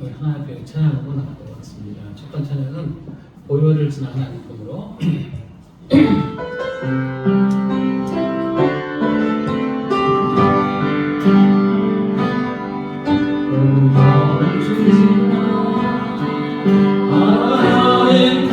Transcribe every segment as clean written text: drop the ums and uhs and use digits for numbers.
우리 하나님께 찬양하고 나가도록 하겠습니다. 첫 번째 찬양은 보혈을 지나는 안식으로 하나님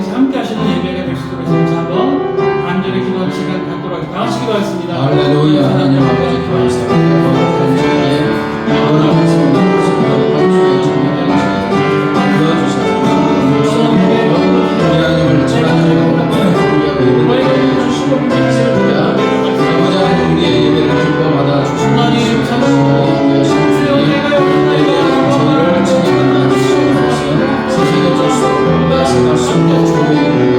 하나님께서 함께 하시는 예배가 될 수 있도록 진짜 한번 간절히 기도하는 시간 갖도록 하겠습니다. 다 같이 기도하겠습니다. 할렐루야. 하나님 아버지 감사합니다. 거룩한 주의 영원한 말씀을 거룩한 주의 정리를 도와주셔서 우리 하나님을 찬양하고 우리가 예배를 해주시고 감사합니다. 아버지 하나님 우리의 예배를 기뻐 받아주시고 하나님 저희를 친히 만나주시옵소서. 세상에 줄 수 없고 나서갈 수 없는 주의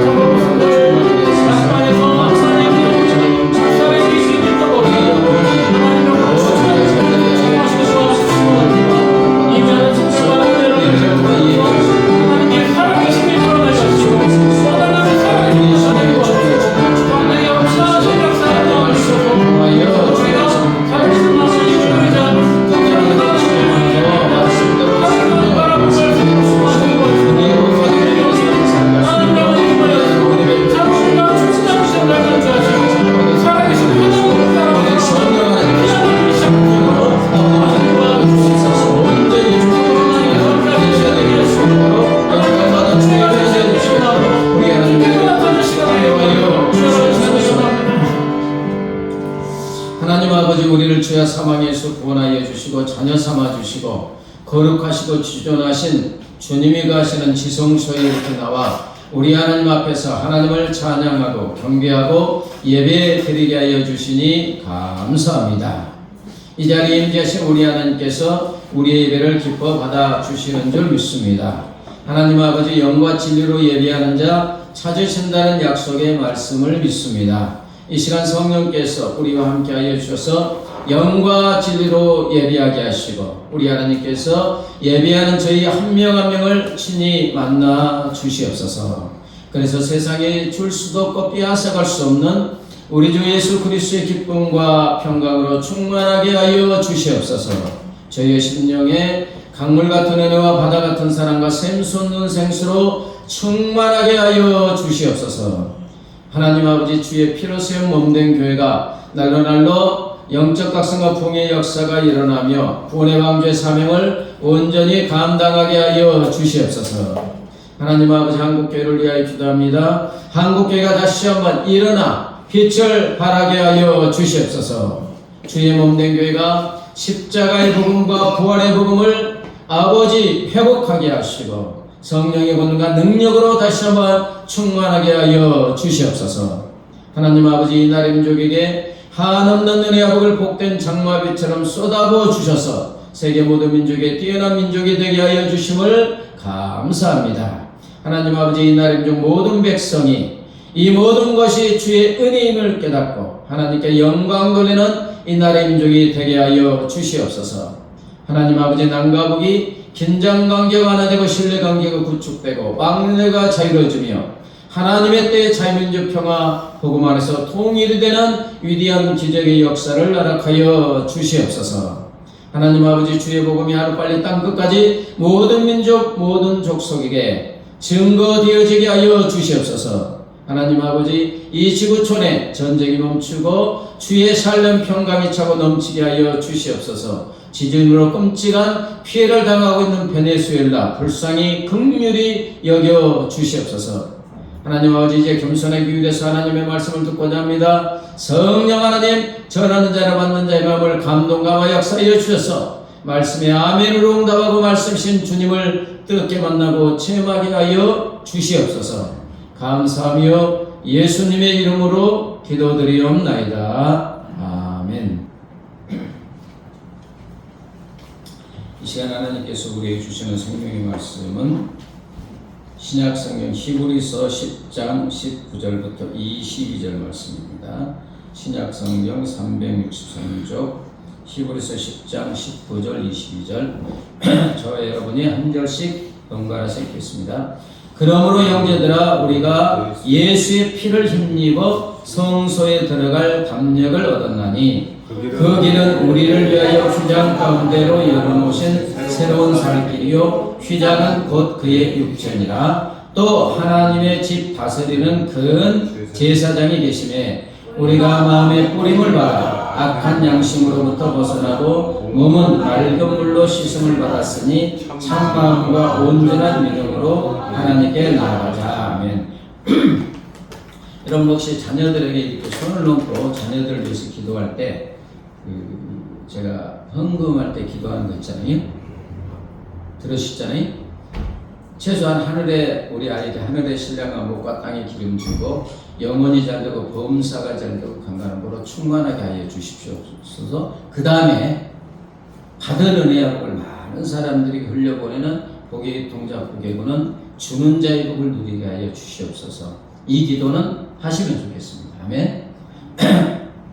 주야 사망에서 구원하여 주시고 자녀 삼아 주시고 거룩하시고 지존하신 주님이 가시는 지성소에 이렇게 나와 우리 하나님 앞에서 하나님을 찬양하고 경배하고 예배 드리게 하여 주시니 감사합니다. 이 자리에 임재하신 우리 하나님께서 우리의 예배를 기뻐 받아 주시는 줄 믿습니다. 하나님 아버지 영과 진리로 예배하는 자 찾으신다는 약속의 말씀을 믿습니다. 이 시간 성령께서 우리와 함께 하여 주셔서 영과 진리로 예배하게 하시고 우리 하나님께서 예배하는 저희 한 명 한 명을 친히 만나 주시옵소서. 그래서 세상에 줄 수도 없고 빼앗아갈 수 없는 우리 주 예수 그리스도의 기쁨과 평강으로 충만하게 하여 주시옵소서. 저희의 심령에 강물 같은 은혜와 바다 같은 사랑과 샘솟는 생수로 충만하게 하여 주시옵소서. 하나님 아버지 주의 피로 세운 몸된 교회가 날로 영적 각성과 부흥의 역사가 일어나며 구원의 방주의 사명을 온전히 감당하게 하여 주시옵소서. 하나님 아버지 한국교회를 위하여 기도합니다. 한국교회가 다시 한번 일어나 빛을 발하게 하여 주시옵소서. 주의 몸된 교회가 십자가의 복음과 부활의 복음을 아버지 회복하게 하시고 성령의 권능과 능력으로 다시 한번 충만하게 하여 주시옵소서. 하나님 아버지 이날의 민족에게 한없는 은혜와 복을 복된 장마비처럼 쏟아부어 주셔서 세계 모든 민족의 뛰어난 민족이 되게 하여 주심을 감사합니다. 하나님 아버지 이날의 민족 모든 백성이 이 모든 것이 주의 은혜임을 깨닫고 하나님께 영광 돌리는 이날의 민족이 되게 하여 주시옵소서. 하나님 아버지 남과 북이 긴장관계가 완화되고 신뢰관계가 구축되고 왕래가 자유로워지며 하나님의 때에 자유민족 평화 복음 안에서 통일이 되는 위대한 기적의 역사를 허락하여 주시옵소서. 하나님 아버지 주의 복음이 하루빨리 땅끝까지 모든 민족 모든 족속에게 증거되어지게 하여 주시옵소서. 하나님 아버지 이 지구촌에 전쟁이 멈추고 주의 살렘 평강이 차고 넘치게 하여 주시옵소서. 지진으로 끔찍한 피해를 당하고 있는 베네수엘라 불쌍히 긍휼히 여겨 주시옵소서. 하나님 아버지 이제 겸손의 기울여서 하나님의 말씀을 듣고자 합니다. 성령 하나님 전하는 자를 받는 자의 마음을 감동감화 역사하여 주셔서 말씀에 아멘으로 응답하고 말씀이신 주님을 뜨겁게 만나고 체험하게 하여 주시옵소서. 감사하며 예수님의 이름으로 기도드리옵나이다. 아멘. 이 시간 하나님께서 우리에게 주시는 생명의 말씀은 신약성경 히브리서 10장 19절부터 22절 말씀입니다. 신약성경 363쪽 히브리서 10장 19절 22절 저와 여러분이 한 절씩 번갈아서 읽겠습니다. 그러므로 형제들아 우리가 예수의 피를 힘입어 성소에 들어갈 담력을 얻었나니 그 길은 우리를 위하여 휘장 가운데로 열어놓으신 새로운 살길이요 휘장은 곧 그의 육체니라. 또 하나님의 집 다스리는 큰 제사장이 계심에 우리가 마음의 뿌림을 받아 악한 양심으로부터 벗어나고 몸은 맑은 물로 씻음을 받았으니 참마음과 온전한 믿음으로 하나님께 나아가자. 아멘. 여러분 혹시 자녀들에게 이렇게 손을 놓고 자녀들을 위해서 기도할 때 제가 헌금할 때 기도하는 거 있잖아요. 들으셨잖아요. 최소한 하늘에 우리 아이에게 하늘의 신령한 목과 땅의 기름 주고 영혼이 잘되고 범사가 잘되고 강건한 보로 충만하게 하여 주십시옵소서. 그 다음에 받은 은혜와 복을 많은 사람들이 흘려보내는 복의 동작 복의구는 주는 자의 복을 누리게 하여 주시옵소서. 이 기도는 하시면 좋겠습니다. 아멘.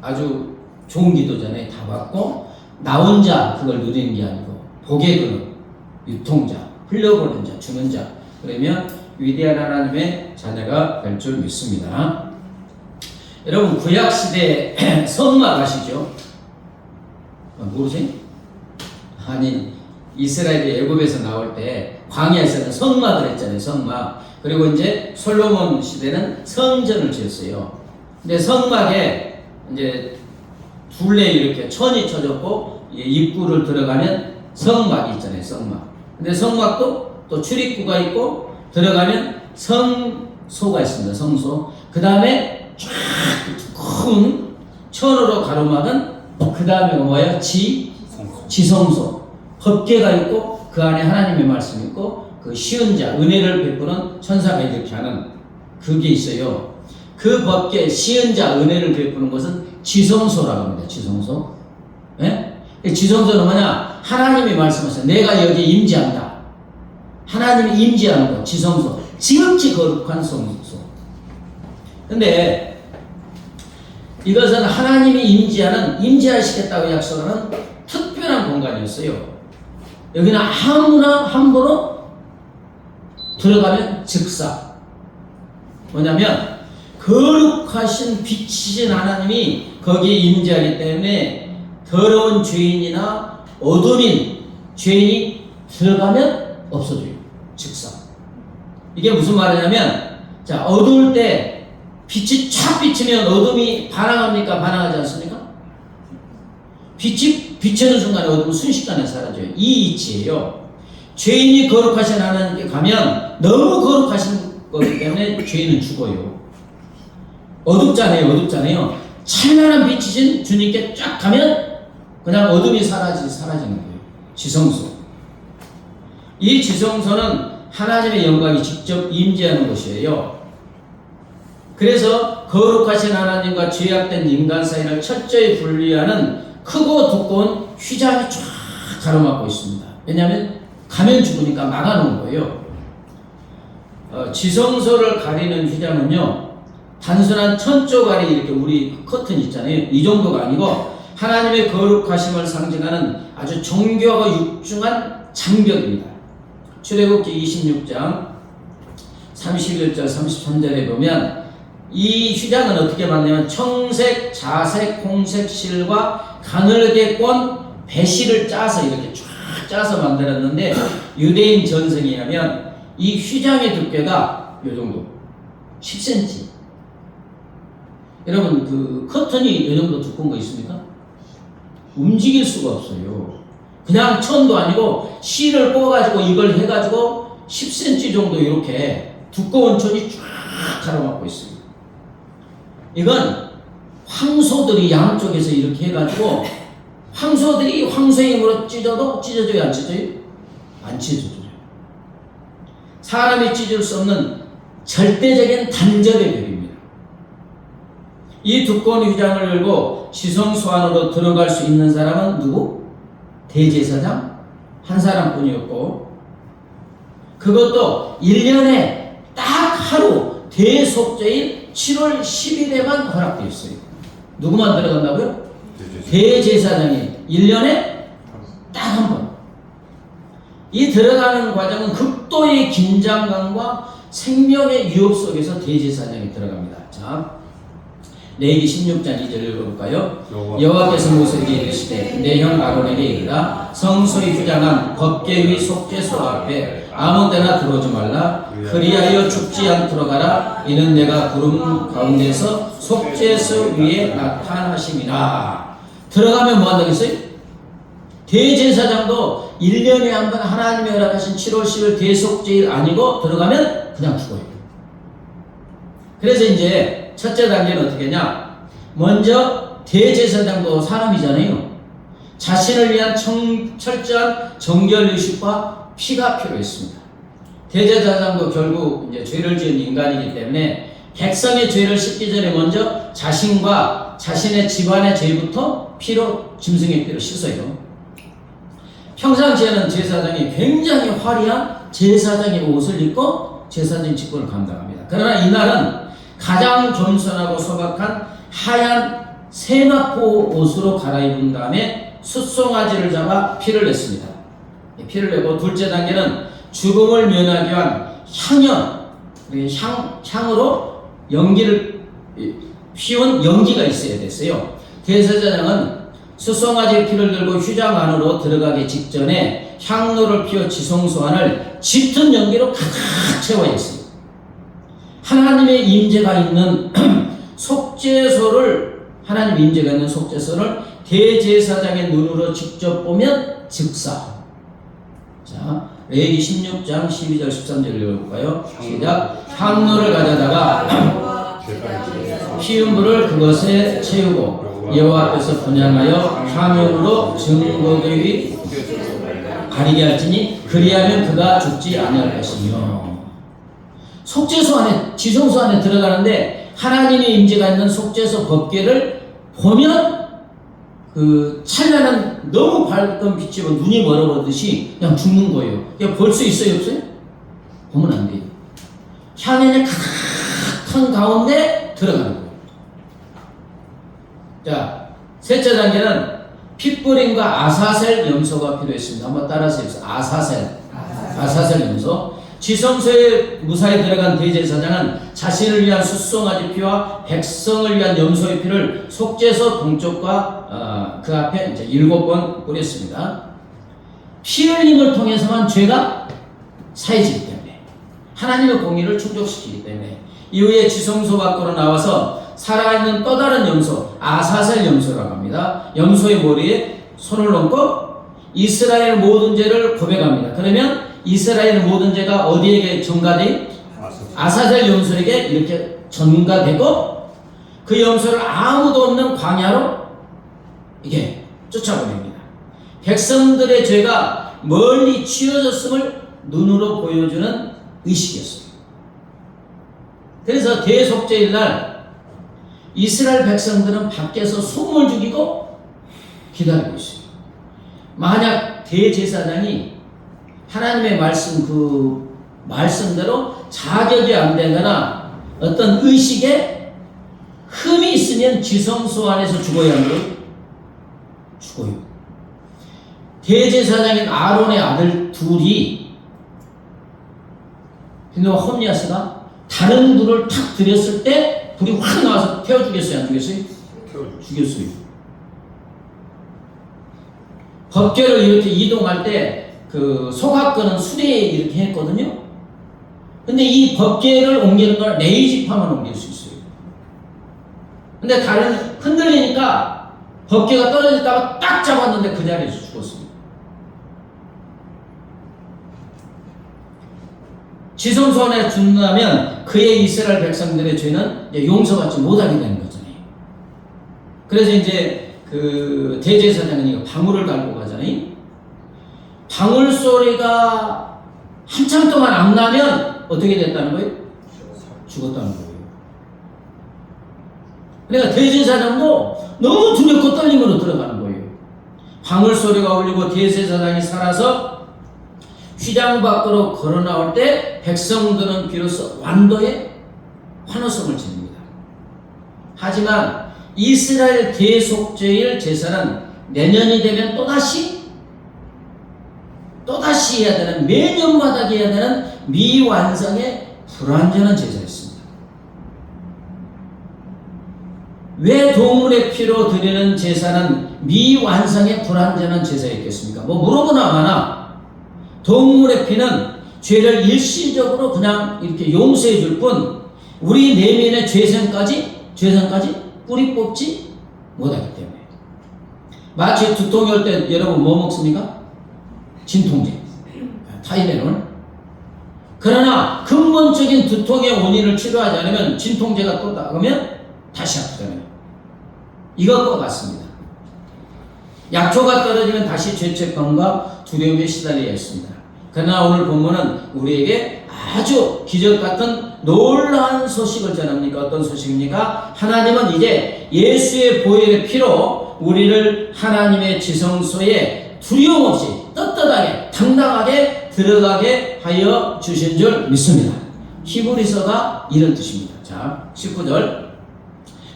아주 좋은 기도잖아요. 다 받고 나 혼자 그걸 누리는 게 아니고 복의 근원, 유통자, 흘려보는 자, 주는 자. 그러면 위대한 하나님의 자녀가 될 줄 믿습니다. 여러분 구약시대 성막 아시죠? 모르세요? 아니 이스라엘이 애굽에서 나올 때 광야에서는 성막을 했잖아요. 성막. 그리고 이제 솔로몬 시대는 성전을 지었어요. 근데 성막에 이제 둘레 이렇게 천이 쳐졌고 입구를 들어가면 성막이 있잖아요. 성막. 근데 성막도 또 출입구가 있고 들어가면 성소가 있습니다. 성소. 그 다음에 쫙 큰 천으로 가로막은 그 다음에 뭐예요? 지성소. 법궤가 있고 그 안에 하나님의 말씀이 있고 그 쉬운 자, 은혜를 베푸는 천사가 이렇게 하는 그게 있어요. 그 법궤, 쉬운 자, 은혜를 베푸는 것은 지성소라고 합니다. 지성소. 예? 지성소는 뭐냐? 하나님이 말씀하세요. 내가 여기 임재한다. 하나님이 임재하는 것, 지성소. 지극히 거룩한 성소. 근데 이것은 하나님이 임재하시겠다고 약속하는 특별한 공간이었어요. 여기는 아무나 함부로 들어가면 즉사. 뭐냐면 거룩하신 빛이신 하나님이 거기에 임재하기 때문에 더러운 죄인이나 어둠인 죄인이 들어가면 없어져요. 즉사. 이게 무슨 말이냐면 자 어두울 때 빛이 촥 비치면 어둠이 반항합니까? 반항하지 않습니까? 빛이 비치는 순간에 어둠은 순식간에 사라져요. 이 이치예요. 죄인이 거룩하신 하나님께 가면 너무 거룩하신 거기 때문에 죄인은 죽어요. 어둡잖아요. 찬란한 빛이신 주님께 쫙 가면 그냥 어둠이 사라지는 거예요. 지성소. 이 지성소는 하나님의 영광이 직접 임재하는 곳이에요. 그래서 거룩하신 하나님과 죄악된 인간 사이를 철저히 분리하는 크고 두꺼운 휘장이 쫙 가로막고 있습니다. 왜냐하면 가면 죽으니까 막아놓은 거예요. 지성소를 가리는 휘장은요, 단순한 천조가리 이렇게 우리 커튼 있잖아요. 이 정도가 아니고 하나님의 거룩하심을 상징하는 아주 정교하고 육중한 장벽입니다. 출애굽기 26장 31절 33절에 보면 이 휘장은 어떻게 만드냐면 청색, 자색, 홍색 실과 가늘게 꼰 배실을 짜서 이렇게 쫙 짜서 만들었는데 유대인 전승에 하면 이 휘장의 두께가 이 정도 10cm. 여러분 그 커튼이 이 정도 두꺼운 거 있습니까? 움직일 수가 없어요. 그냥 천도 아니고 실을 뽑아가지고 이걸 해가지고 10cm 정도 이렇게 두꺼운 천이 쫙 가로막고 있어요. 이건 황소들이 양쪽에서 이렇게 해가지고 황소들이 황소의 힘으로 찢어도 찢어져요? 안 찢어져요? 안 찢어져요. 사람이 찢을 수 없는 절대적인 단절의 벽입니다. 이 두꺼운 휘장을 열고 지성소 안으로 들어갈 수 있는 사람은 누구? 대제사장 한 사람뿐이었고 그것도 1년에 딱 하루 대속죄일 7월 10일에만 허락되어 있어요. 누구만 들어간다고요? 대제사장이 1년에 딱 한 번. 이 들어가는 과정은 극도의 긴장감과 생명의 유혹 속에서 대제사장이 들어갑니다. 자, 레위기 16장 2절 읽어볼까요? 여호와께서 모세에게 이르시되 내 형 아론에게 이르라 성소의 휘장한 법궤 위 속죄소 앞에 아무데나 들어오지 말라. 그리하여 죽지 않도록 하라. 이는 내가 구름 가운데서 속죄소 위에 나타나심이라. 들어가면 뭐 한다겠어요? 대제사장도 1년에 한 번 하나님이 허락하신 7월 10일 대속죄일 아니고 들어가면 그냥 죽어요. 그래서 이제 첫째 단계는 어떻게 하냐? 먼저 대제사장도 사람이잖아요. 자신을 위한 철저한 정결의식과 피가 필요했습니다. 대제사장도 결국 이제 죄를 지은 인간이기 때문에 백성의 죄를 씻기 전에 먼저 자신과 자신의 집안의 죄부터 피로, 짐승의 피로 씻어요. 평상시에는 제사장이 굉장히 화려한 제사장의 옷을 입고 제사장 직분을 감당합니다. 그러나 이날은 가장 겸손하고 소박한 하얀 세마포 옷으로 갈아입은 다음에 숫송아지를 잡아 피를 냈습니다. 피를 내고 둘째 단계는 죽음을 면하기 위한 향으로 연기를 피운 연기가 있어야 됐어요. 대제사장은 숫송아지 피를 들고 휴장 안으로 들어가기 직전에 향로를 피워 지성소안을 짙은 연기로 가득 채워야 했어요. 하나님의 임재가 있는 속죄소를 하나님의 임재가 있는 속죄소를 대제사장의 눈으로 직접 보면 즉사. 자, 레위기 16장 12절 13절을 읽어볼까요? 시작. 향로를 가져다가 피운 불을 그것에 채우고 여호와 앞에서 분향하여 향용으로 증거되이 가리게 할지니 그리하면 그가 죽지 아니할 것이며. 속죄소 안에 지성소 안에 들어가는데 하나님의 임재가 있는 속죄소 법궤를 보면 그 찬란한 너무 밝은 빛이 눈이 멀어버리듯이 그냥 죽는 거예요. 그냥 볼 수 있어요, 없어요? 보면 안 돼요. 향연의 가득한 가운데 들어가는 거예요. 자, 셋째 단계는 핏뿌림과 아사셀 염소가 필요했습니다. 한번 따라서 해보세요. 아사셀 염소. 지성소에 무사히 들어간 대제사장은 자신을 위한 숫송아지 피와 백성을 위한 염소의 피를 속죄소 동쪽과 그 앞에 이제 7번 뿌렸습니다. 피 흘림을 통해서만 죄가 사해지기 때문에, 하나님의 공의를 충족시키기 때문에, 이후에 지성소 밖으로 나와서 살아있는 또 다른 염소, 아사셀 염소라고 합니다. 염소의 머리에 손을 얹고 이스라엘 모든 죄를 고백합니다. 그러면 이스라엘 모든 죄가 어디에게 전가돼요? 아사셀 염소에게 이렇게 전가되고 그 염소를 아무도 없는 광야로 이게 쫓아보냅니다. 백성들의 죄가 멀리 치워졌음을 눈으로 보여주는 의식이었어요. 그래서 대속죄일 날 이스라엘 백성들은 밖에서 숨을 죽이고 기다리고 있어요. 만약 대제사장이 하나님의 말씀 그 말씀대로 자격이 안 되거나 어떤 의식에 흠이 있으면 지성소 안에서 죽어야 하는 거예요. 죽어요. 대제사장인 아론의 아들 둘이 근데 홈리아스가 다른 불을 탁 들였을 때 불이 확 나와서 태워 죽였어요? 안 죽였어요? 죽였어요. 법궤를 이렇게 이동할 때 그 소각근은 수레에 이렇게 했거든요. 근데 이 법궤를 옮기는 걸 네이지파만 옮길 수 있어요. 근데 다른 흔들리니까 법궤가 떨어질까봐 딱 잡았는데 그 자리에서 죽었어요. 지성소 안에 죽는다면 그의 이스라엘 백성들의 죄는 이제 용서받지 못하게 되는 거잖아요. 그래서 이제 그 대제사장은 이거 방울을 달고 가잖아요. 방울 소리가 한참 동안 안 나면 어떻게 됐다는 거예요? 죽었다는 거예요. 그러니까 대제사장도 너무 두렵고 떨림으로 들어가는 거예요. 방울 소리가 울리고 대제사장이 살아서 휘장 밖으로 걸어 나올 때 백성들은 비로소 완도의 환호성을 지릅니다. 하지만 이스라엘 대속죄일 제사는 내년이 되면 또다시 해야 되는, 매년마다 해야 되는 미완성의 불완전한 제사였습니다. 왜 동물의 피로 드리는 제사는 미완성의 불완전한 제사였겠습니까? 뭐 물어보나 마나 동물의 피는 죄를 일시적으로 그냥 이렇게 용서해 줄 뿐 우리 내면의 죄성까지 뿌리 뽑지 못하기 때문에 마치 두통이 올 때 여러분 뭐 먹습니까? 진통제, 타이레놀. 그러나 근본적인 두통의 원인을 치료하지 않으면 진통제가 또 나가면 다시 아프잖아요. 이것과 같습니다. 약초가 떨어지면 다시 죄책감과 두려움에 시달려 있습니다. 그러나 오늘 본문은 우리에게 아주 기적 같은 놀라운 소식을 전합니까? 어떤 소식입니까? 하나님은 이제 예수의 보혈의 피로 우리를 하나님의 지성소에 두려움 없이 떳떳하게 당당하게 들어가게 하여 주신 줄 믿습니다. 히브리서가 이런 뜻입니다. 자, 19절.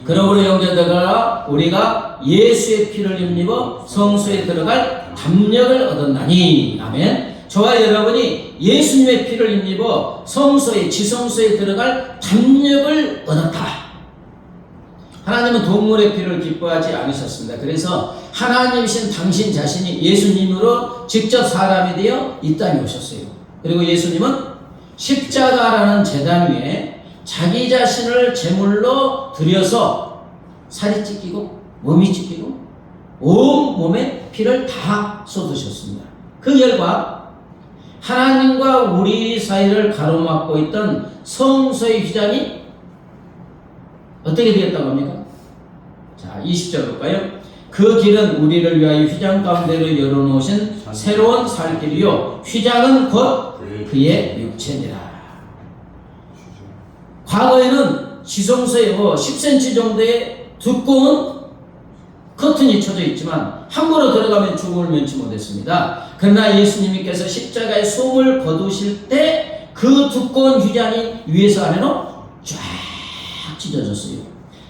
그러므로 형제들아 우리가 예수의 피를 힘입어 성소에 들어갈 담력을 얻었나니. 아멘. 저와 여러분이 예수님의 피를 힘입어 성소에 지성소에 들어갈 담력을 얻었다. 하나님은 동물의 피를 기뻐하지 않으셨습니다. 그래서 하나님이신 당신 자신이 예수님으로 직접 사람이 되어 이 땅에 오셨어요. 그리고 예수님은 십자가라는 제단 위에 자기 자신을 제물로 드려서 살이 찢기고 몸이 찢기고 온 몸에 피를 다 쏟으셨습니다. 그 결과 하나님과 우리 사이를 가로막고 있던 성소의 휘장이 어떻게 되었다고 합니까? 자, 20절 볼까요? 그 길은 우리를 위하여 휘장 가운데로 열어놓으신 새로운 살 길이요 휘장은 곧 그의 육체니라. 과거에는 지성소에 10cm 정도의 두꺼운 커튼이 쳐져 있지만 함부로 들어가면 죽음을 면치 못했습니다. 그러나 예수님께서 십자가에 숨을 거두실 때 그 두꺼운 휘장이 위에서 아래로 쫙 찢어졌어요.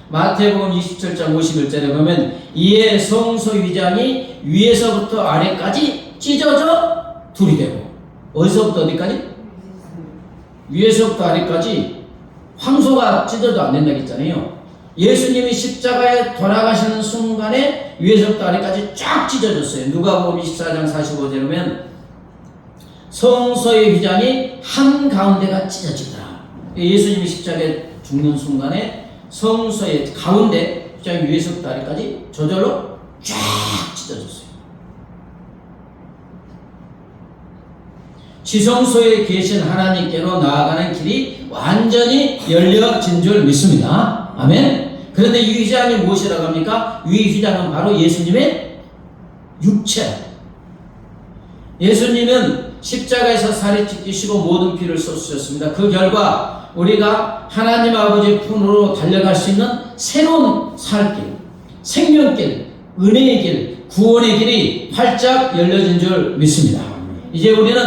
마태복음 27장 51절에 보면 이에 성소 휘장이 위에서부터 아래까지 찢어져 둘이 되고, 어디서부터 어디까지? 위에서부터 아래까지 황소가 찢어도 안 된다고 했잖아요. 예수님이 십자가에 돌아가시는 순간에 위에서부터 아래까지 쫙 찢어졌어요. 누가복음 24장 45절에 보면 성소의 휘장이 한가운데가 찢어지더라. 예수님이 십자가에 죽는 순간에 성소의 가운데 휘장이 위에서부터 아래까지 저절로 쫙 찢어졌어요. 지성소에 계신 하나님께로 나아가는 길이 완전히 열려진 줄 믿습니다. 아멘. 그런데 이 휘장이 무엇이라고 합니까? 이 휘장은 바로 예수님의 육체. 예수님은 십자가에서 살이 찢기시고 모든 피를 쏟으셨습니다. 그 결과 우리가 하나님 아버지 품으로 달려갈 수 있는 새로운 살길, 생명길, 은혜의 길, 구원의 길이 활짝 열려진 줄 믿습니다. 이제 우리는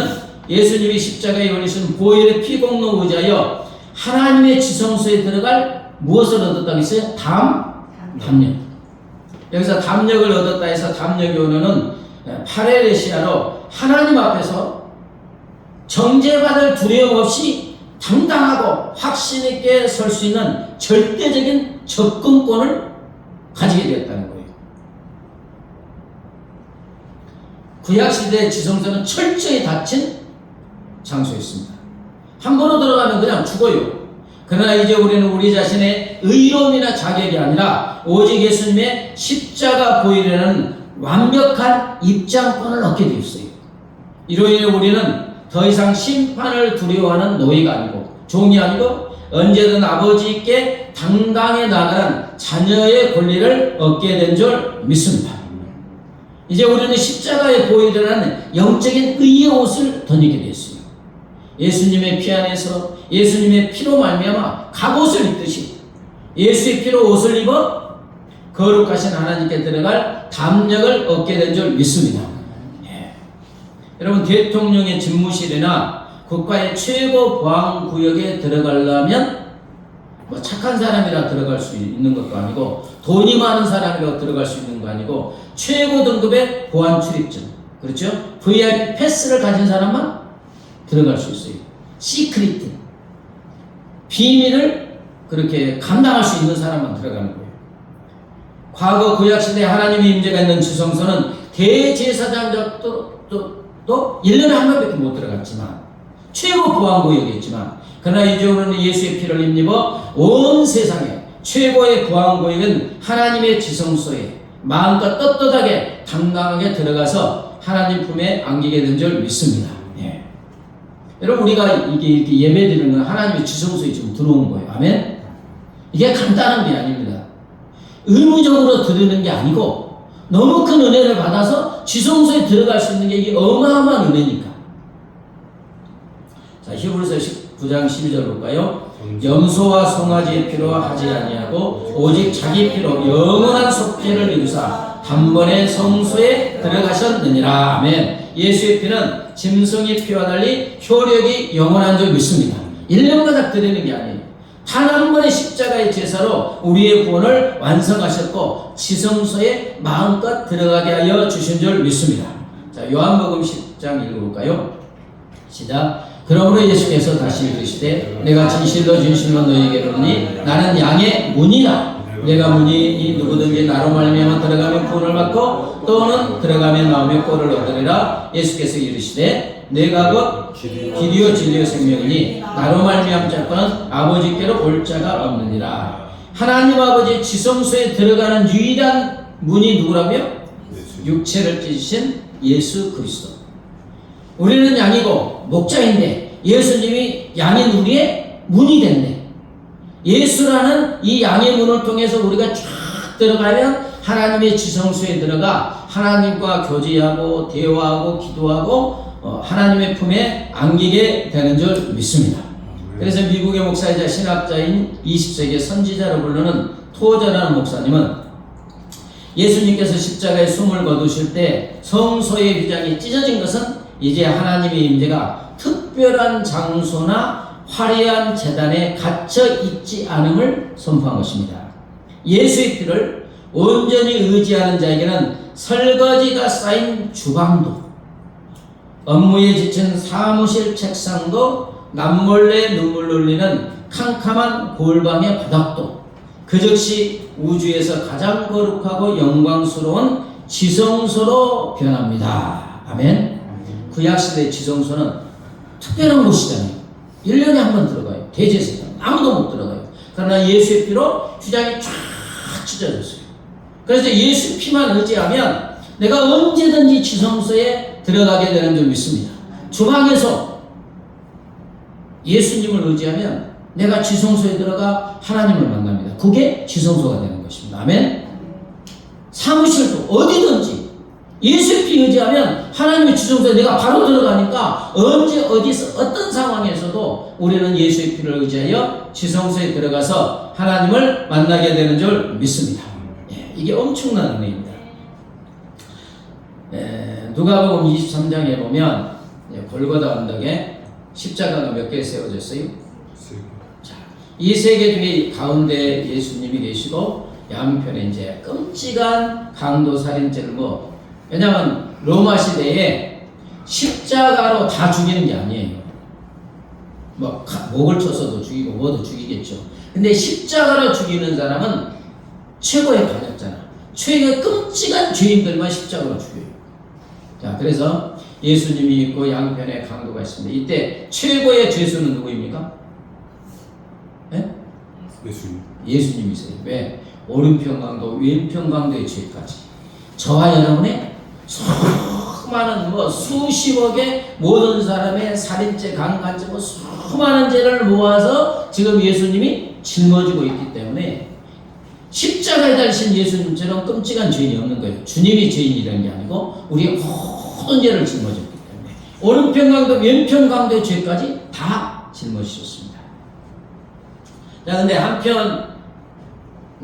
예수님이 십자가에 올리신 보혈의 피 공로 의지하여 하나님의 지성소에 들어갈 무엇을 얻었다고 했어요? 담력. 여기서 담력을 얻었다 해서 담력의 원어는 파레레시아로 하나님 앞에서 정죄받을 두려움 없이 당당하고 확신 있게 설 수 있는 절대적인 접근권을 가지게 되었다는 거예요. 구약시대의 지성소는 철저히 닫힌 장소였습니다. 함부로 들어가면 그냥 죽어요. 그러나 이제 우리는 우리 자신의 의로움이나 자격이 아니라 오직 예수님의 십자가 보혈이라는 완벽한 입장권을 얻게 되었어요. 이로 인해 우리는 더 이상 심판을 두려워하는 노예가 아니고 종이 아니고 언제든 아버지께 당당히 나아가는 자녀의 권리를 얻게 된 줄 믿습니다. 이제 우리는 십자가의 보혈이라는 영적인 의의 옷을 덧입게 되었어요. 예수님의 피 안에서 예수님의 피로 말미암아 갑옷을 입듯이 예수의 피로 옷을 입어 거룩하신 하나님께 들어갈 담력을 얻게 된 줄 믿습니다. 여러분, 대통령의 집무실이나 국가의 최고 보안구역에 들어가려면 뭐 착한 사람이라 들어갈 수 있는 것도 아니고 돈이 많은 사람이라 들어갈 수 있는 거 아니고 최고 등급의 보안 출입증, 그렇죠? VIP 패스를 가진 사람만 들어갈 수 있어요. 시크릿, 비밀을 그렇게 감당할 수 있는 사람만 들어가는 거예요. 과거 구약시대 하나님의 임재가 있는 지성소는 대제사장도 또 1년에 한 번밖에 못 들어갔지만 최고 보안구역이었지만, 그러나 이제 우리는 예수의 피를 힘입어 온 세상에 최고의 보안구역은 하나님의 지성소에 마음껏 떳떳하게 당당하게 들어가서 하나님 품에 안기게 된 줄 믿습니다. 예. 여러분 우리가 이렇게 예배드리는 건 하나님의 지성소에 지금 들어온 거예요. 아멘. 이게 간단한 게 아닙니다. 의무적으로 들으는 게 아니고 너무 큰 은혜를 받아서 지성소에 들어갈 수 있는 게 이게 어마어마한 은혜니까. 자, 히브리서 19장 12절 볼까요? 염소와 송아지의 피로 하지 아니하고 오직 자기 피로 영원한 속죄를 이루사 단번에 성소에 들어가셨느니라. 아멘. 예수의 피는 짐승의 피와 달리 효력이 영원한 줄 믿습니다. 1년마다 드리는 게 아니에요. 단 한 번의 십자가의 제사로 우리의 구원을 완성하셨고 지성소에 마음껏 들어가게 하여 주신 줄 믿습니다. 자, 요한복음 10장 읽어볼까요? 시작. 그러므로 예수께서 다시 이르시되 내가 진실로 진실로 너희에게 이르노니 나는 양의 문이라. 내가 문이 누구든지 나로 말미암아 들어가면 구원을 받고 또는 들어가면 나오며 꼴을 얻으리라. 예수께서 이르시되 내가 곧 길이요 진리요 생명이니 나로 말미암 자꾸는 아버지께로 올 자가 없느니라. 하나님 아버지 지성소에 들어가는 유일한 문이 누구라고요? 육체를 찢으신 예수 그리스도. 우리는 양이고 목자인데 예수님이 양인 우리의 문이 됐네. 예수라는 이 양의 문을 통해서 우리가 쫙 들어가면 하나님의 지성소에 들어가 하나님과 교제하고 대화하고 기도하고 하나님의 품에 안기게 되는 줄 믿습니다. 그래서 미국의 목사이자 신학자인 20세기 선지자로 부르는 토저라는 목사님은 예수님께서 십자가에 숨을 거두실 때 성소의 휘장이 찢어진 것은 이제 하나님의 임재가 특별한 장소나 화려한 제단에 갇혀 있지 않음을 선포한 것입니다. 예수의 피를 온전히 의지하는 자에게는 설거지가 쌓인 주방도, 업무에 지친 사무실 책상도, 남몰래 눈물 흘리는 캄캄한 골방의 바닥도 그 즉시 우주에서 가장 거룩하고 영광스러운 지성소로 변합니다. 아멘. 구약시대의 지성소는 특별한 곳이잖아요. 1년에 한 번 들어가요. 대제사장 아무도 못 들어가요. 그러나 예수의 피로 휘장이 쫙 찢어졌어요. 그래서 예수 피만 의지하면 내가 언제든지 지성소에 들어가게 되는 줄 믿습니다. 주방에서 예수님을 의지하면 내가 지성소에 들어가 하나님을 만납니다. 그게 지성소가 되는 것입니다. 아멘. 사무실도 어디든지 예수의 피 의지하면 하나님의 지성소에 내가 바로 들어가니까 언제 어디서 어떤 상황에서도 우리는 예수의 피를 의지하여 지성소에 들어가서 하나님을 만나게 되는 줄 믿습니다. 예, 이게 엄청난 은혜입니다. 누가복음 23장에 보면 골고다 언덕에 십자가가 몇 개 세워졌어요? 자, 이 세 개 중에 가운데 예수님이 계시고 양편에 이제 끔찍한 강도 살인죄를 왜냐하면 로마 시대에 십자가로 다 죽이는 게 아니에요. 목을 쳐서도 죽이고 뭐도 죽이겠죠. 근데 십자가로 죽이는 사람은 최고의 반역자나 최고의 끔찍한 죄인들만 십자가로 죽여요. 자, 그래서 예수님이 있고 양편에 강도가 있습니다. 이때 최고의 죄수는 누구입니까? 네? 예수님이세요. 왜? 오른편 강도, 왼편 강도의 죄까지. 저와 여러분의 수많은 수십억의 모든 사람의 살인죄, 강간죄, 수많은 죄를 모아서 지금 예수님이 짊어지고 있기 때문에 십자가에 달리신 예수님처럼 끔찍한 죄인이 없는 거예요. 주님이 죄인이라는 게 아니고 우리의 모든 죄를 짊어졌기 때문에 오른편 강도, 왼편 강도의 죄까지 다 짊어지셨습니다. 자, 근데 한편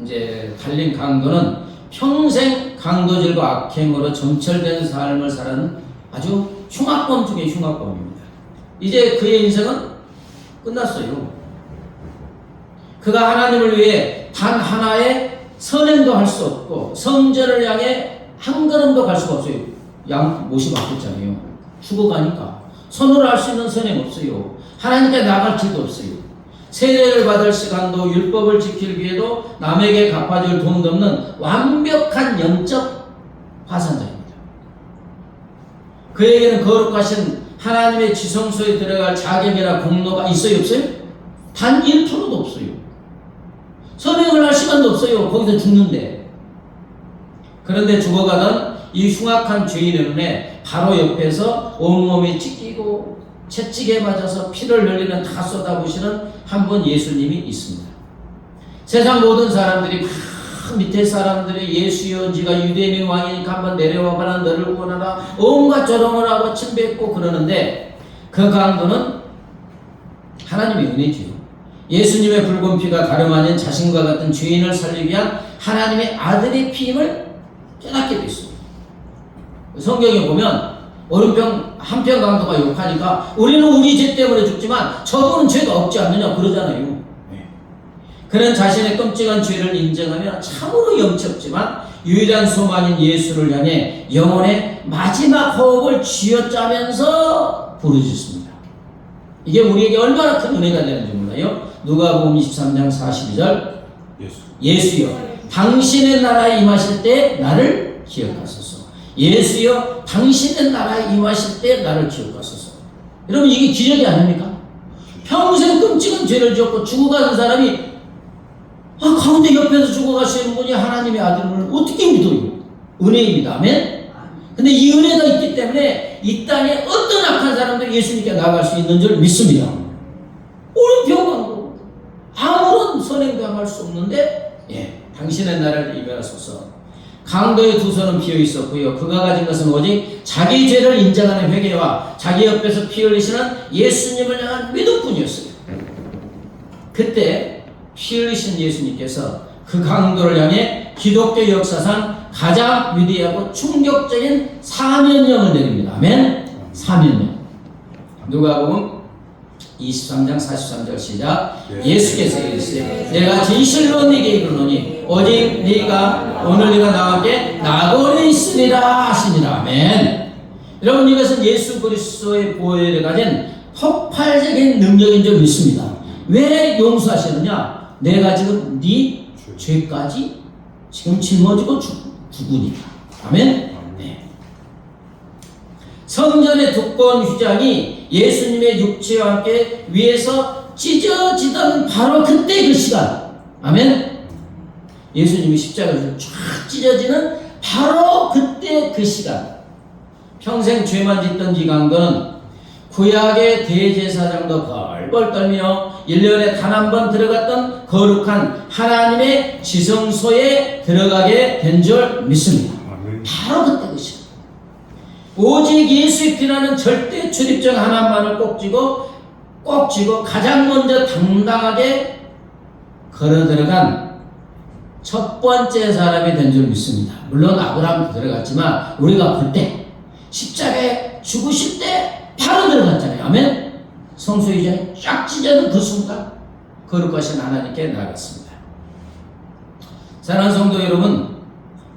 이제 달린 강도는 평생 강도질과 악행으로 점철된 삶을 사는 아주 흉악범 중에 흉악범입니다. 이제 그의 인생은 끝났어요. 그가 하나님을 위해 단 하나의 선행도 할 수 없고 성전을 향해 한 걸음도 갈 수가 없어요. 양 못이 바뀌었잖아요. 죽어가니까 손으로 할 수 있는 선행 없어요. 하나님께 나갈 길도 없어요. 세례를 받을 시간도 율법을 지킬 기회도 남에게 갚아줄 돈도 없는 완벽한 영적 파산자입니다. 그에게는 거룩하신 하나님의 지성소에 들어갈 자격이나 공로가 있어요, 없어요? 단 1%도 없어요. 선행을 할 시간도 없어요. 거기서 죽는데. 그런데 죽어가던 이 흉악한 죄인의 눈에 바로 옆에서 온몸이 찢기고 채찍에 맞아서 피를 흘리는 다 쏟아부시는 한 분 예수님이 있습니다. 세상 모든 사람들이 막 밑에 사람들이 예수여 네가 유대인의 왕이니까 한번 내려와봐라 너를 구원하라 온갖 조롱을 하고 침뱉고 그러는데 그 강도는 하나님의 은혜지요. 예수님의 붉은 피가 다름 아닌 자신과 같은 죄인을 살리기 위한 하나님의 아들의 피임을 깨닫게 됐습니다. 성경에 보면 오른편 한편 강도가 욕하니까 우리는 우리 죄 때문에 죽지만 저분은 죄가 없지 않느냐 그러잖아요. 그는 자신의 끔찍한 죄를 인정하며 참으로 염치 없지만 유일한 소망인 예수를 향해 영혼의 마지막 호흡을 쥐어짜면서 부르짖습니다. 이게 우리에게 얼마나 큰 은혜가 되는지 몰라요. 누가복음 23장 42절 예수여 당신의 나라에 임하실 때 나를 기억하소서. 예수여 당신의 나라에 임하실 때 나를 기억하소서. 여러분 이게 기적이 아닙니까? 평생 끔찍한 죄를 지었고 죽어가는 사람이 가운데 옆에서 죽어가시는 분이 하나님의 아들을 어떻게 믿어요? 은혜입니다. 아멘? 근데 이 은혜가 있기 때문에 이 땅에 어떤 악한 사람도 예수님께 나아갈 수 있는 줄 믿습니다. 오른편강도 아무런 선행도 행할 수 없는데 당신의 나라를 임하소서. 강도의 두 손은 비어 있었고요. 그가 가진 것은 오직 자기 죄를 인정하는 회개와 자기 옆에서 피 흘리시는 예수님을 향한 믿음뿐이었어요. 그때 피 흘리신 예수님께서 그 강도를 향해 기독교 역사상 가장 위대하고 충격적인 사면령을 내립니다. 아멘? 사면령. 누가복음 23장 43절 시작. 예수께서 이르시되 내가 진실로 네게 이르노니 오직 네가 오늘 네가 나와 함께 낙원에 있으리라 하시니라. 아멘. 여러분 이것은 예수 그리스도의 보혈에 가진 폭발적인 능력인 줄 믿습니다. 왜 용서하시느냐? 내가 지금 네 죄까지 지금 짊어지고 죽으니까. 아멘? 네. 성전의 두꺼운 휘장이 예수님의 육체와 함께 위에서 찢어지던 바로 그때 그 시간. 아멘? 예수님이 십자가에서 쫙 찢어지는 바로 그때 그 시간. 평생 죄만 짓던 이 강도는 구약의 대제사장도 벌벌 떨며 1년에 단 한 번 들어갔던 거룩한 하나님의 지성소에 들어가게 된 줄 믿습니다. 바로 그때 그 시간. 오직 예수의 피라는 절대 출입증 하나만을 꼭 쥐고 가장 먼저 당당하게 걸어 들어간 첫 번째 사람이 된 줄 믿습니다. 물론 아브라함도 들어갔지만 우리가 볼 때 십자가에 죽으실 때 바로 들어갔잖아요. 아멘? 성소유장이 쫙 찢어진 그 순간 거룩하신 하나님께 나아갔습니다. 사랑하는 성도 여러분,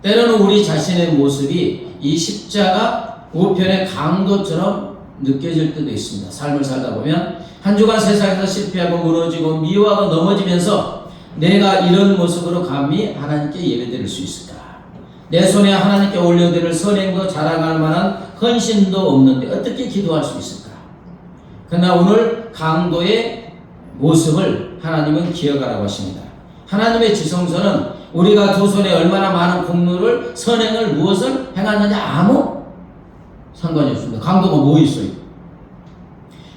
때로는 우리 자신의 모습이 이 십자가 우편의 강도처럼 느껴질 때도 있습니다. 삶을 살다 보면 한 주간 세상에서 실패하고 무너지고 미워하고 넘어지면서 내가 이런 모습으로 감히 하나님께 예배드릴 수 있을까? 내 손에 하나님께 올려드릴 선행도 자랑할 만한 헌신도 없는데 어떻게 기도할 수 있을까? 그러나 오늘 강도의 모습을 하나님은 기억하라고 하십니다. 하나님의 지성소는 우리가 두 손에 얼마나 많은 공로를 선행을 무엇을 행하느냐 아무 상관이 없습니다. 강도가 뭐 있어요?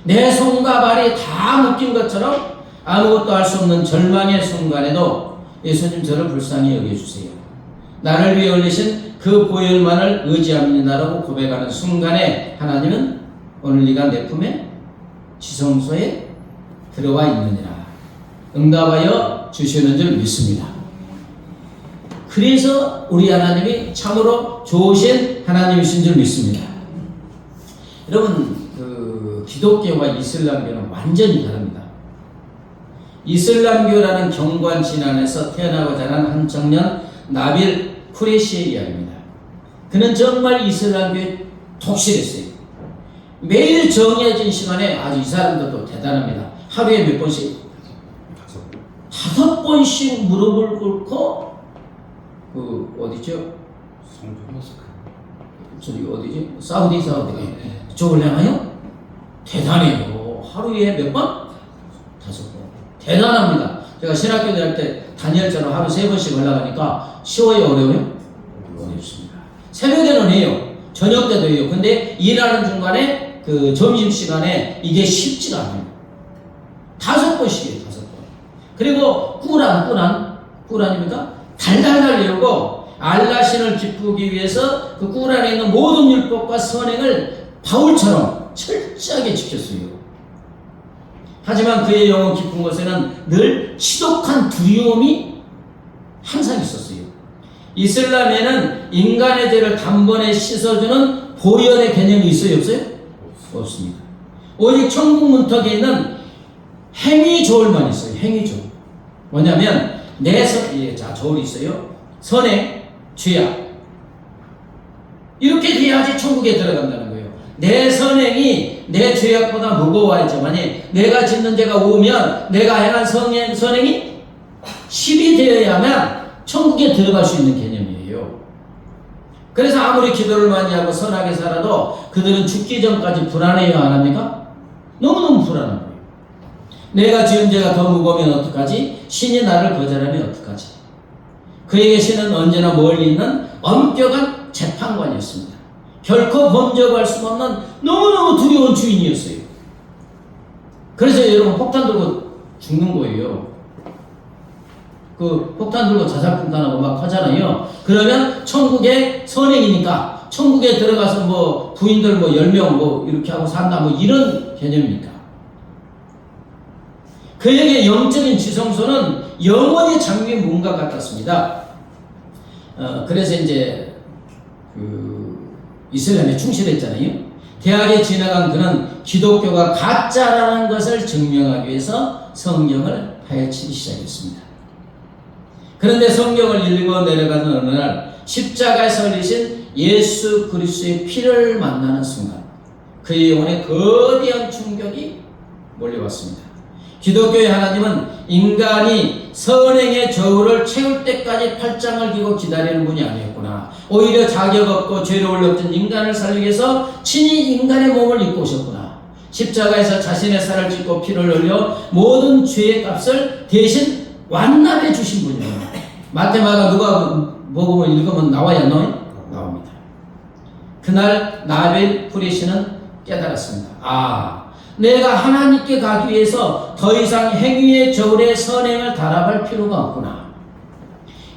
내 손과 발이 다 묶인 것처럼 아무것도 할 수 없는 절망의 순간에도 예수님 저를 불쌍히 여겨주세요. 나를 위해 올리신 그 보혈만을 의지합니다라고 고백하는 순간에 하나님은 오늘 네가 내 품에 지성소에 들어와 있느니라 응답하여 주시는 줄 믿습니다. 그래서 우리 하나님이 참으로 좋으신 하나님이신 줄 믿습니다. 여러분 기독교와 이슬람교는 완전히 다릅니다. 이슬람교라는 경관 진안에서 태어나고 자란 한 청년 나빌 쿠레시의 이야기입니다. 그는 정말 이슬람교에 독실했어요. 매일 정해진 시간에 아주 이 사람들도 대단합니다. 하루에 몇 번씩? 5번씩 무릎을 꿇고 어디죠? 저기 어디지? 사우디가 그쪽을 향하여 대단해요. 하루에 몇 번? 5번. 대단합니다. 제가 신학교 다닐 때 다니엘처럼 하루 3번씩 올라가니까 쉬워요, 어려워요? 어렵습니다. 새벽에는 해요. 저녁 때도 해요. 근데 일하는 중간에 그 점심시간에 이게 쉽지가 않아요. 5번씩 해요. 5번. 그리고 꿀안입니까? 달달달 외우고 알라신을 기쁘기 위해서 그 꿀안에 있는 모든 율법과 선행을 바울처럼 철저하게 지켰어요. 하지만 그의 영혼 깊은 곳에는 늘 지독한 두려움이 항상 있었어요. 이슬람에는 인간의 죄를 단번에 씻어주는 보혈의 개념이 있어요? 없어요? 없습니다. 오직 천국 문턱에 있는 행위조울만 있어요. 행위조울. 뭐냐면 자 저울이 있어요. 선행, 죄악. 이렇게 돼야지 천국에 들어간다는 거예요. 내 선행이 내 죄악보다 무거워야지만 내가 짓는 죄가 오면 내가 행한 선행이 10이 되어야만 천국에 들어갈 수 있는 개념이에요. 그래서 아무리 기도를 많이 하고 선하게 살아도 그들은 죽기 전까지 불안해요, 안 합니까? 너무너무 불안한 거예요. 내가 지은 죄가 더 무거우면 어떡하지? 신이 나를 거절하면 어떡하지? 그에게 신은 언제나 멀리 있는 엄격한 재판관이었습니다. 결코 범죄할 수 없는 너무너무 두려운 주인이었어요. 그래서 여러분 폭탄 들고 죽는 거예요. 그 폭탄 들고 자살폭탄하고 막 하잖아요. 그러면 천국의 선행이니까 천국에 들어가서 뭐 부인들 뭐 10명 뭐 이렇게 하고 산다 뭐 이런 개념입니까? 그에게 영적인 지성소는 영원히 잠긴 문과 같았습니다. 그래서 이제 이슬람에 충실했잖아요. 대학에 지나간 그는 기독교가 가짜라는 것을 증명하기 위해서 성경을 파헤치기 시작했습니다. 그런데 성경을 읽어 내려가는 어느 날 십자가에 설리신 예수 그리스도의 피를 만나는 순간 그의 영혼에 거대한 충격이 몰려왔습니다. 기독교의 하나님은 인간이 선행의 저울을 채울 때까지 팔짱을 끼고 기다리는 분이 아니었구나. 오히려 자격 없고 죄로울 엎진 인간을 살리기 위해서 친히 인간의 몸을 입고 오셨구나. 십자가에서 자신의 살을 찢고 피를 흘려 모든 죄의 값을 대신 완납해 주신 분이에요. 마태마가 누가 복음을 읽으면 나와야 나옵니다. 그날 나벨 프리시는 깨달았습니다. 내가 하나님께 가기 위해서 더 이상 행위의 저울에 선행을 달아갈 필요가 없구나.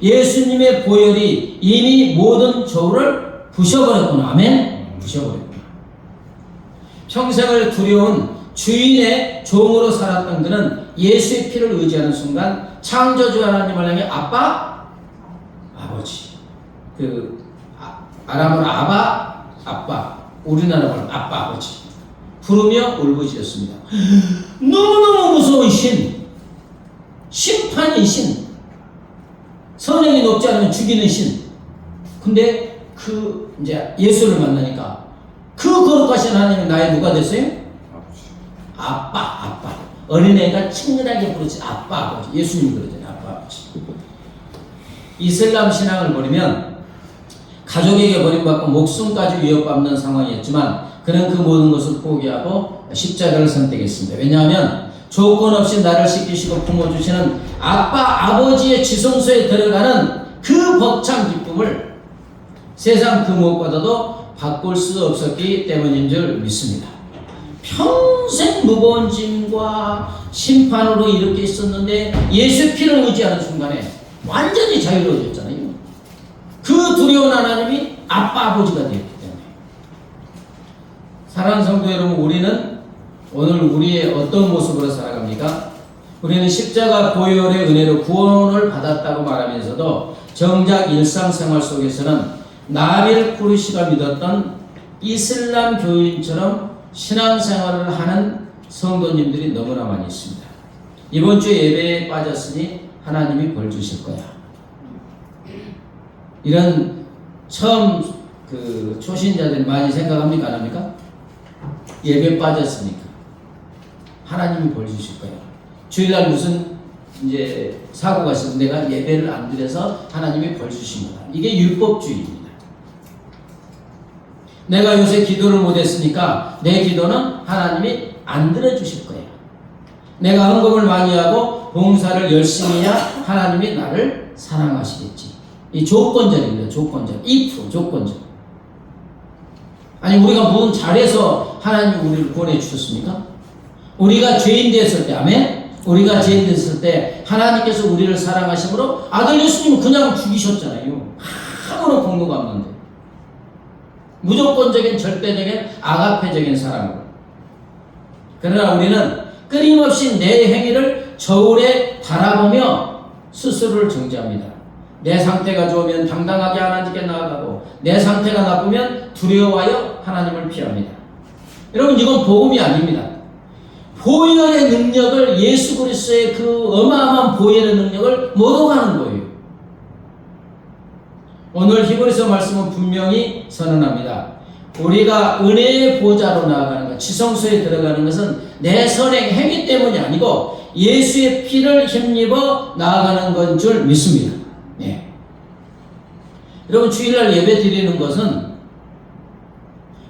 예수님의 보혈이 이미 모든 저울을 부셔버렸구나. 아멘? 부셔버렸구나. 평생을 두려운 주인의 종으로 살았던 그는 예수의 피를 의지하는 순간 창조주 하나님을 향해 아빠, 아버지. 아람어로 아빠, 우리나라 말로 아빠, 아버지. 부르며 울부짖었습니다. 너무너무 무서운 심판인 신, 선행이 높지 않으면 죽이는 신. 근데 이제 예수를 만나니까 그 거룩하신 하나님이 나의 누가 됐어요? 아빠. 어린애가 친근하게 부르지 아빠, 아버지. 예수님 그러잖아요. 아빠, 아버지. 이슬람 신앙을 버리면 가족에게 버림받고 목숨까지 위협받는 상황이었지만 그는 그 모든 것을 포기하고 십자가를 선택했습니다. 왜냐하면 조건 없이 나를 씻기시고 품어주시는 아빠, 아버지의 지성소에 들어가는 그 벅찬 기쁨을 세상 그 무엇보다도 바꿀 수 없었기 때문인 줄 믿습니다. 평생 무거운 짐과 심판으로 이렇게 있었는데 예수 피를 의지하는 순간에 완전히 자유로워졌잖아요. 그 두려운 하나님이 아빠, 아버지가 되었기 때문에. 사랑하는 성도 여러분, 우리는 오늘 우리의 어떤 모습으로 살아갑니까? 우리는 십자가 보혈의 은혜로 구원을 받았다고 말하면서도 정작 일상생활 속에서는 나빌 쿠리시가 믿었던 이슬람 교인처럼 신앙생활을 하는 성도님들이 너무나 많이 있습니다. 이번 주 예배에 빠졌으니 하나님이 벌 주실 거야. 이런 처음 초신자들이 많이 생각합니까? 안 합니까? 예배에 빠졌으니까 하나님이 벌 주실 거야. 주일날 무슨 이제 사고가 있어서 내가 예배를 안 드려서 하나님이 벌 주신 거다. 이게 율법주의입니다. 내가 요새 기도를 못했으니까 내 기도는 하나님이 안 들어주실 거야. 내가 헌금을 많이 하고 봉사를 열심히 해야 하나님이 나를 사랑하시겠지. 이 조건절입니다. 조건절. if 조건절. 아니 우리가 무슨 잘해서 하나님이 우리를 구원해 주셨습니까? 우리가 죄인 되었을 때, 아멘? 우리가 죄인 됐을 때 하나님께서 우리를 사랑하심으로 아들 예수님 그냥 죽이셨잖아요. 아무런 공로가 없는데. 무조건적인 절대적인 아가페적인 사랑으로. 그러나 우리는 끊임없이 내 행위를 저울에 달아보며 스스로를 정죄합니다. 내 상태가 좋으면 당당하게 하나님께 나아가고 내 상태가 나쁘면 두려워하여 하나님을 피합니다. 여러분 이건 복음이 아닙니다. 보혈의 능력을 예수 그리스도의 그 어마어마한 보혈의 능력을 못 오가는 거예요. 오늘 히브리서 말씀은 분명히 선언합니다. 우리가 은혜의 보좌로 나아가는 것, 지성소에 들어가는 것은 내 선행 행위 때문이 아니고 예수의 피를 힘입어 나아가는 건 줄 믿습니다. 네. 여러분 주일날 예배 드리는 것은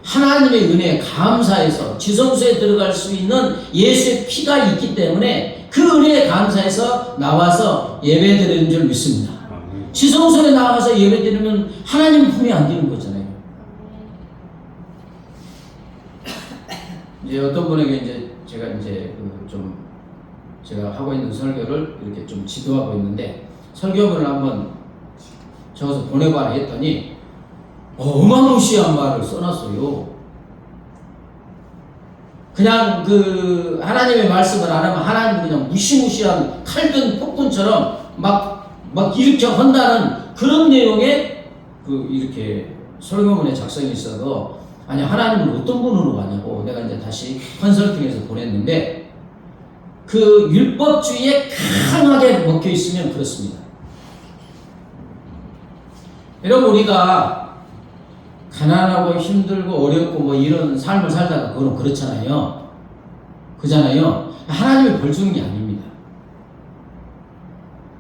하나님의 은혜에 감사해서 지성소에 들어갈 수 있는 예수의 피가 있기 때문에 그 은혜에 감사해서 나와서 예배 드리는 줄 믿습니다. 지성소에 나가서 예배 드리면 하나님 품에 안기는 거잖아요. 이제 어떤 분에게 이제 제가 제가 하고 있는 설교를 이렇게 좀 지도하고 있는데 설교문을 한번 적어서 보내봐라 했더니 어마무시한 말을 써놨어요. 그냥 그 하나님의 말씀을 안 하면 하나님 그냥 무시무시한 칼든 폭군처럼 막 일으켜 한다는 그런 내용의 그 이렇게 설교문에 작성이 있어서 아니 하나님은 어떤 분으로 가냐고 내가 이제 다시 컨설팅해서 보냈는데 그 율법주의에 강하게 먹혀 있으면 그렇습니다. 여러분 우리가 가난하고 힘들고 어렵고 뭐 이런 삶을 살다가 그건 그렇잖아요. 그잖아요. 하나님이 벌 주는 게 아닙니다.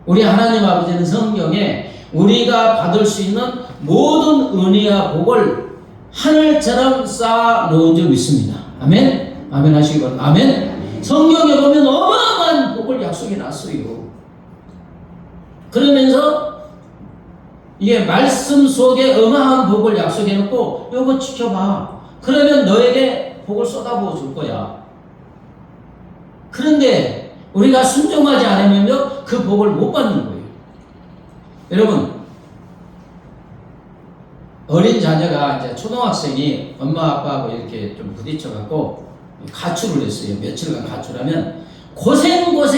우리 하나님 아버지는 성경에 우리가 받을 수 있는 모든 은혜와 복을 하늘처럼 쌓아 놓은 줄 믿습니다. 아멘? 아멘 하시기 바랍니다. 아멘? 성경에 보면 어마어마한 복을 약속해 놨어요. 그러면서 이게 말씀 속에 어마어마한 복을 약속해 놓고 이거 지켜봐. 그러면 너에게 복을 쏟아부어 줄 거야. 그런데 우리가 순종하지 않으면요 그 복을 못 받는 거예요. 여러분 어린 자녀가 이제 초등학생이 엄마 아빠하고 이렇게 좀 부딪혀갖고 가출을 했어요. 며칠간 가출하면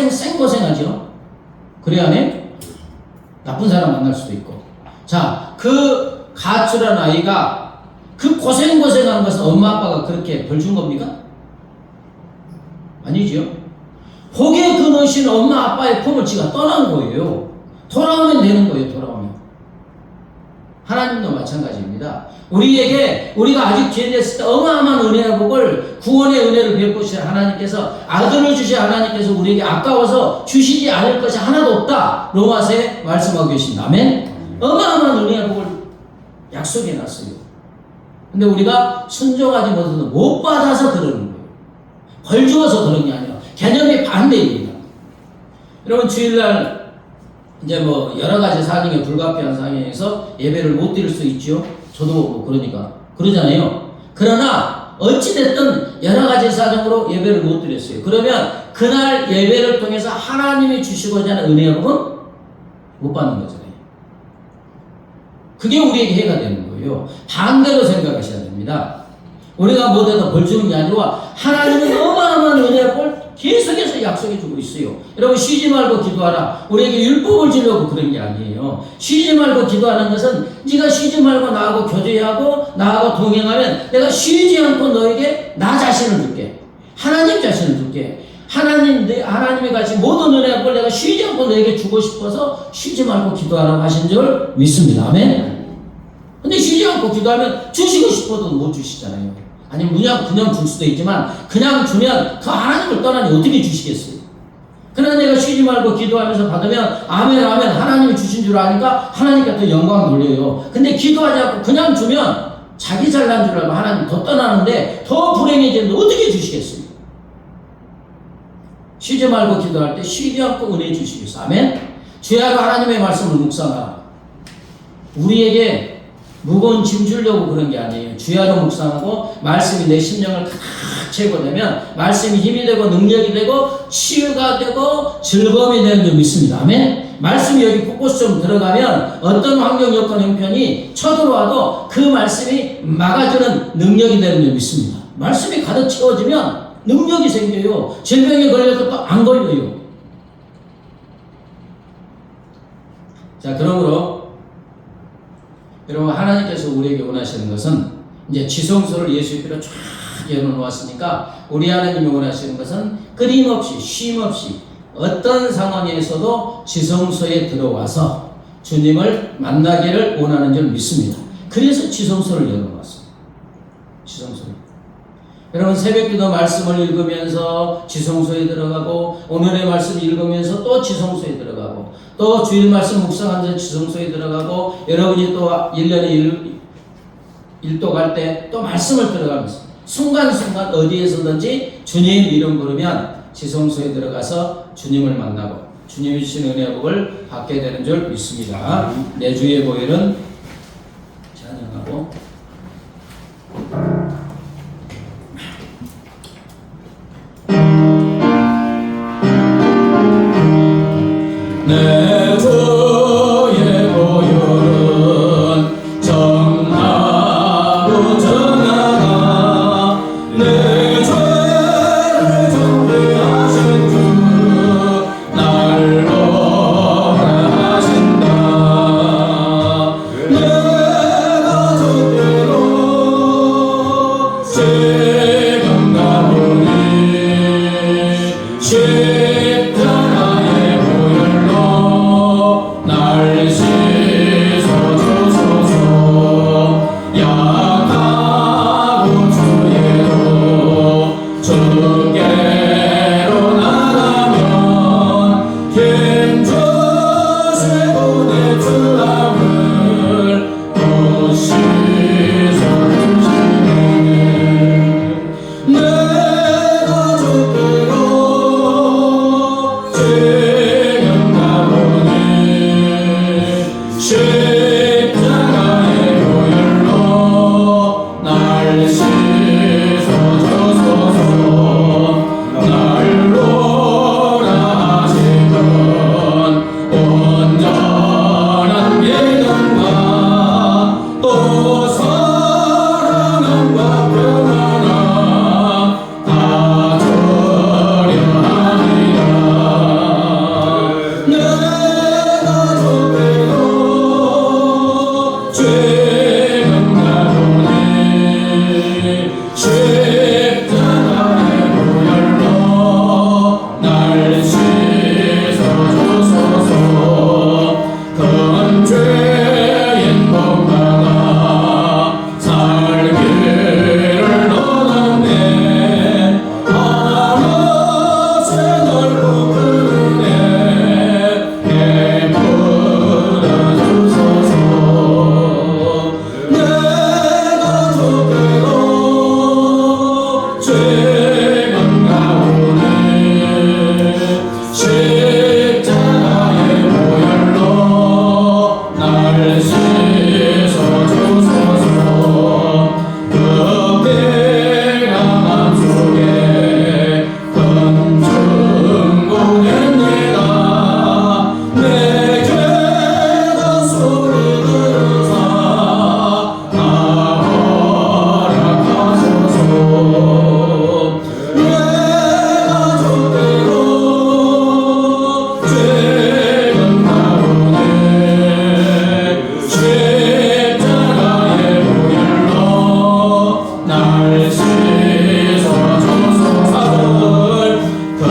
생고생하죠. 그래야 해? 나쁜 사람 만날 수도 있고. 자, 그 가출한 아이가 그 고생한 것은 엄마 아빠가 그렇게 벌 준 겁니까? 아니죠. 복에 그누신 엄마 아빠의 품을 지가 떠난 거예요. 돌아오면 되는 거예요. 돌아오면. 하나님도 마찬가지입니다. 우리가 아직 죄냈을 때 어마어마한 은혜와 복을 구원의 은혜를 베푸신 하나님께서 아들을 주신 하나님께서 우리에게 아까워서 주시지 않을 것이 하나도 없다. 로마서에 말씀하고 계십니다. 아멘. 어마어마한 은혜와 복을 약속해 놨어요. 근데 우리가 순종하지 못해서 못 받아서 그러는 거예요. 벌 주어서 그런 게 아니라 개념이 반대입니다. 여러분 주일날 이제 뭐 여러 가지 사정에 불가피한 상황에서 예배를 못 드릴 수 있죠. 저도 뭐 그러니까 그러잖아요. 그러나 어찌됐든 여러 가지 사정으로 예배를 못 드렸어요. 그러면 그날 예배를 통해서 하나님이 주시고자 하는 은혜와 복은 못 받는 거잖아요. 그게 우리에게 해가 되는 거예요. 반대로 생각하셔야 됩니다. 우리가 못해서 벌 주는 게 아니라 하나님은 어마어마한 은혜와 복을 계속해서 약속해 주고 있어요. 여러분 쉬지 말고 기도하라. 우리에게 율법을 주려고 그런 게 아니에요. 쉬지 말고 기도하는 것은 네가 쉬지 말고 나하고 교제하고 나하고 동행하면 내가 쉬지 않고 너에게 나 자신을 줄게. 하나님 자신을 줄게. 하나님이 가진 모든 은혜와 복을 내가 쉬지 않고 너에게 주고 싶어서 쉬지 말고 기도하라고 하신 줄 믿습니다. 아멘. 근데 쉬지 않고 기도하면 주시고 싶어도 못 주시잖아요. 아니 그냥 줄 수도 있지만 그냥 주면 그 하나님을 떠나니 어떻게 주시겠어요? 그러나 내가 쉬지 말고 기도하면서 받으면 아멘 하나님이 주신 줄 아니까 하나님께 더 영광 돌려요. 근데 기도하지 않고 그냥 주면 자기 잘난 줄 알고 하나님 더 떠나는데 더 불행해지는데 어떻게 주시겠어요? 쉬지 말고 기도할 때 쉬지 않고 은혜 주시겠어요. 아멘. 주야로 하나님의 말씀을 묵상하라. 우리에게 무거운 짐 주려고 그런 게 아니에요. 주야로 묵상하고 말씀이 내 심령을 가득 채고 되면 말씀이 힘이 되고 능력이 되고 치유가 되고 즐거움이 되는 줄 믿습니다. 아멘. 말씀이 여기 곳곳 좀 들어가면 어떤 환경, 여건, 형편이 쳐들어와도 그 말씀이 막아주는 능력이 되는 줄 믿습니다. 말씀이 가득 채워지면 능력이 생겨요. 질병에 걸려도 또 안 걸려요. 자, 그러므로 여러분, 하나님께서 우리에게 원하시는 것은 이제 지성소를 예수의 피로 쫙 열어놓았으니까 우리 하나님이 원하시는 것은 끊임없이 쉼없이 어떤 상황에서도 지성소에 들어와서 주님을 만나기를 원하는 줄 믿습니다. 그래서 지성소를 열어놓았어요. 지성소를. 여러분, 새벽기도 말씀을 읽으면서 지성소에 들어가고 오늘의 말씀 읽으면서 또 지성소에 들어가고 또 주일 말씀 묵상하면서 지성소에 들어가고 여러분이 또 1년에 일도 갈 때 또 말씀을 들어가면서 순간순간 어디에서든지 주님 이름 부르면 지성소에 들어가서 주님을 만나고 주님이 주신 은혜의 복을 받게 되는 줄 믿습니다. 내 주의 보혈은 찬양하고 내 주의 보혈은 정하고 정하가 내 죄를 정죄하신 주 날 오라 하신다. 내가 적대로 지금 가보니 십자가의 보혈로 날 씻어주소서. 약하고 주의로 주께로 나가면 힘주시고 내 주함을 또 씻어주시네. 내가 주께로 지금 가보니 십자가의 보혈로 날 씻어주소서. 날 오라 하시던 온전한 믿음과 또 사랑함과 평안함 다 주려 합니다. 내가 주께로 지금 가보니 십자가의 보혈로 날 씻어주소서. 큰 죄인 범하다 살기를 원하네. 하나씩 넓고 큰 은혜 베풀어 주소서. 내가 주께로 지금 가오니 십자가의 보혈로 날 씻어주소서. 그 빙하만 속에 큰 충고했네가 내게가 소리 들으사 나 허락하소서. 내가 주께로 지금 가오니 십자가의 보혈로 날 씻어주소서. 큰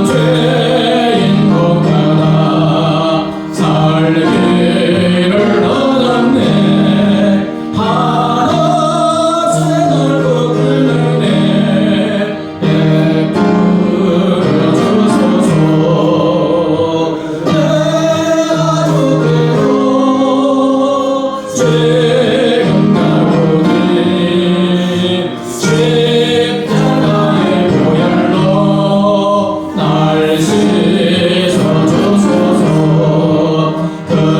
죄인 복하다 살기를 원하네. 하나씩 넓고 큰 은혜 베풀어 주소서. 내가 주께로 지금 가보니 십자가의 보혈로 날 씻어주소서. 큰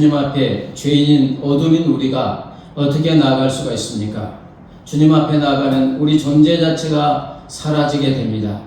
주님 앞에 죄인인 어둠인 우리가 어떻게 나아갈 수가 있습니까? 주님 앞에 나아가면 우리 존재 자체가 사라지게 됩니다.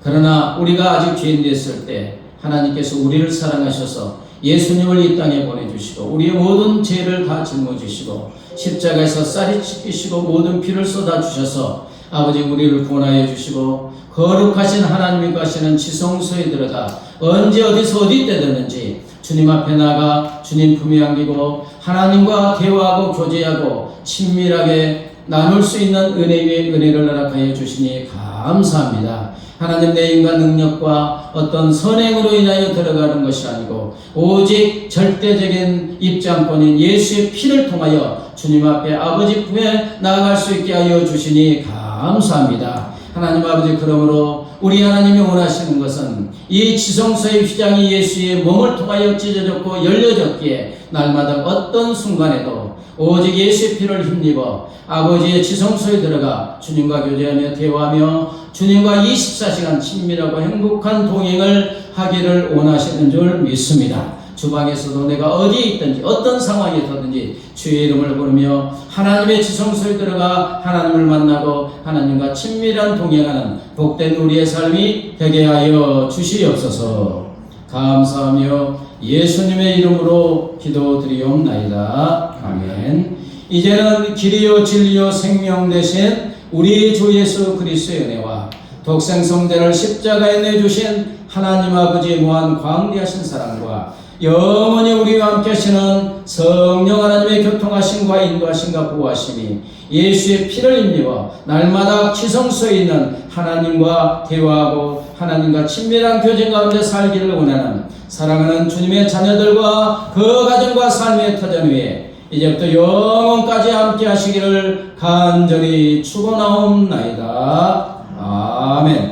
그러나 우리가 아직 죄인 됐을 때 하나님께서 우리를 사랑하셔서 예수님을 이 땅에 보내주시고 우리의 모든 죄를 다 짊어지시고 십자가에서 쌀이 찢기시고 모든 피를 쏟아주셔서 아버지 우리를 구원하여 주시고 거룩하신 하나님이 가시는 지성소에 들어가 언제 어디서 어디 때든지 주님 앞에 나가 주님 품에 안기고 하나님과 대화하고 교제하고 친밀하게 나눌 수 있는 은혜 위에 은혜를 허락하여 주시니 감사합니다. 하나님 내 인간 능력과 어떤 선행으로 인하여 들어가는 것이 아니고 오직 절대적인 입장권인 예수의 피를 통하여 주님 앞에 아버지 품에 나아갈 수 있게 하여 주시니 감사합니다. 하나님 아버지, 그러므로 우리 하나님이 원하시는 것은 이 지성소의 휘장이 예수의 몸을 통하여 찢어졌고 열려졌기에 날마다 어떤 순간에도 오직 예수의 피를 힘입어 아버지의 지성소에 들어가 주님과 교제하며 대화하며 주님과 24시간 친밀하고 행복한 동행을 하기를 원하시는 줄 믿습니다. 주방에서도 내가 어디에 있든지 어떤 상황에 있든지 주의 이름을 부르며 하나님의 지성소에 들어가 하나님을 만나고 하나님과 친밀한 동행하는 복된 우리의 삶이 되게 하여 주시옵소서. 감사하며 예수님의 이름으로 기도드리옵나이다. 아멘. 이제는 길이요 진리요 생명 되신 우리 주 예수 그리스도의 은혜와 독생성자를 십자가에 내주신 하나님 아버지의 무한 광대하신 사랑과 영원히 우리와 함께 하시는 성령 하나님의 교통하심과 인도하심과 보호하심이 예수의 피를 힘입어 날마다 지성소에 있는 하나님과 대화하고 하나님과 친밀한 교제 가운데 살기를 원하는 사랑하는 주님의 자녀들과 그 가정과 삶의 터전 위에 이제부터 영원까지 함께 하시기를 간절히 축원하옵나이다. 아멘.